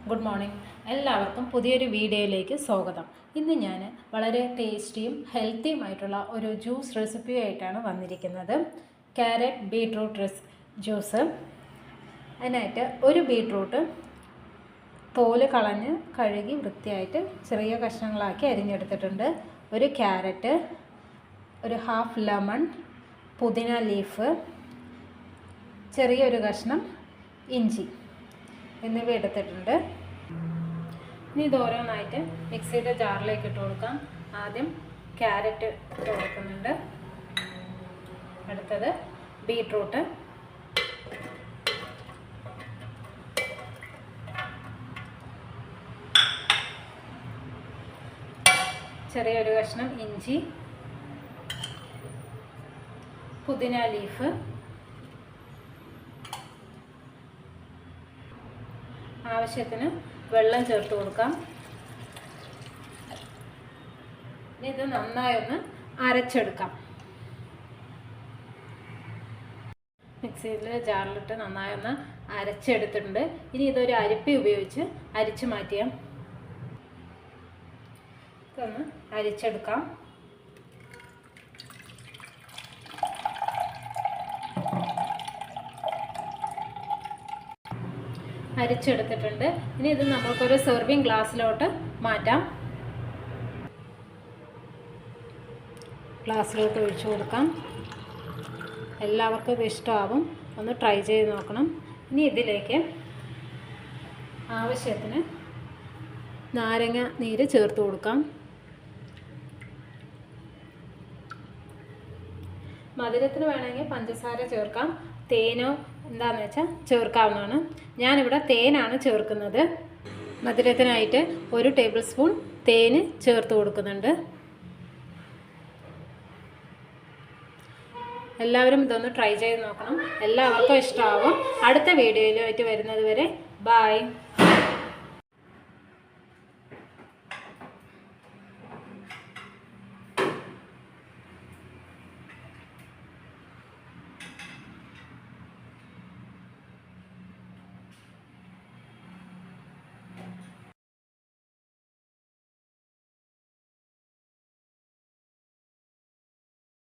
Good morning. എല്ലാവർക്കും പുതിയൊരു വീഡിയോയിലേക്ക് സ്വാഗതം. ഇന്ന് ഞാൻ വളരെ ടേസ്റ്റിയും ഹെൽത്തിയുമായിട്ടുള്ള ഒരു ജ്യൂസ് റെസിപ്പിയായിട്ടാണ് വന്നിരിക്കുന്നത്. Carrot beetroot juice. അതിനായിട്ട് ഒരു ബീട്രൂട്ട് തോല് കളഞ്ഞ് കഴുകി വൃത്തിയായിട്ട് ചെറിയ കഷ്ണങ്ങളാക്കി അരിഞ്ഞെടുത്തിട്ടുണ്ട്. ഒരു ക്യാരറ്റ്, ഒരു ഹാഫ് ലെമൺ, പുതിന ലീഫ്, ചെറിയൊരു കഷ്ണം ഇഞ്ചി എന്നിവ എടുത്തിട്ടുണ്ട്. ഇനി ഇത് ഓരോന്നായിട്ട് മിക്സിയുടെ ജാറിലേക്ക് ഇട്ട് കൊടുക്കാം. ആദ്യം ക്യാരറ്റ് ഇട്ട് കൊടുക്കുന്നുണ്ട്. അടുത്തത് ബീട്രൂട്ട്, ചെറിയൊരു കഷ്ണം ഇഞ്ചി, പുതിന ലീഫ്, ആവശ്യത്തിന് വെള്ളം ചേർത്ത് കൊടുക്കാം. ഇനി ഇത് നന്നായി ഒന്ന് അരച്ചെടുക്കാം. മിക്സിയിൽ ജാറിലിട്ട് നന്നായി ഒന്ന് അരച്ചെടുത്തിട്ടുണ്ട്. ഇനി ഇതൊരു അരിപ്പ ഉപയോഗിച്ച് അരിച്ചു മാറ്റിയാം. ഇതൊന്ന് അരിച്ചെടുക്കാം. അരിച്ചെടുത്തിട്ടുണ്ട്. ഇനി ഇത് നമുക്കൊരു സെർവിങ് ഗ്ലാസ്സിലോട്ട് മാറ്റാം. ഗ്ലാസ്സിലോട്ട് ഒഴിച്ചു കൊടുക്കാം. എല്ലാവർക്കും ഇത് ഇഷ്ടമാവും. ഒന്ന് ട്രൈ ചെയ്ത് നോക്കണം. ഇനി ഇതിലേക്ക് ആവശ്യത്തിന് നാരങ്ങ നീര് ചേർത്ത് കൊടുക്കാം. മധുരത്തിന് വേണമെങ്കിൽ പഞ്ചസാര ചേർക്കാം. തേനോ എന്താണെന്ന് വെച്ചാൽ ചേർക്കാവുന്നതാണ്. ഞാനിവിടെ തേനാണ് ചേർക്കുന്നത്. മധുരത്തിനായിട്ട് 1 ടേബിൾ സ്പൂൺ തേന് ചേർത്ത് കൊടുക്കുന്നുണ്ട്. എല്ലാവരും ഇതൊന്ന് ട്രൈ ചെയ്ത് നോക്കണം. എല്ലാവർക്കും ഇഷ്ടമാവും. അടുത്ത വീഡിയോയിലായിട്ട് വരുന്നത് വരെ ബൈ.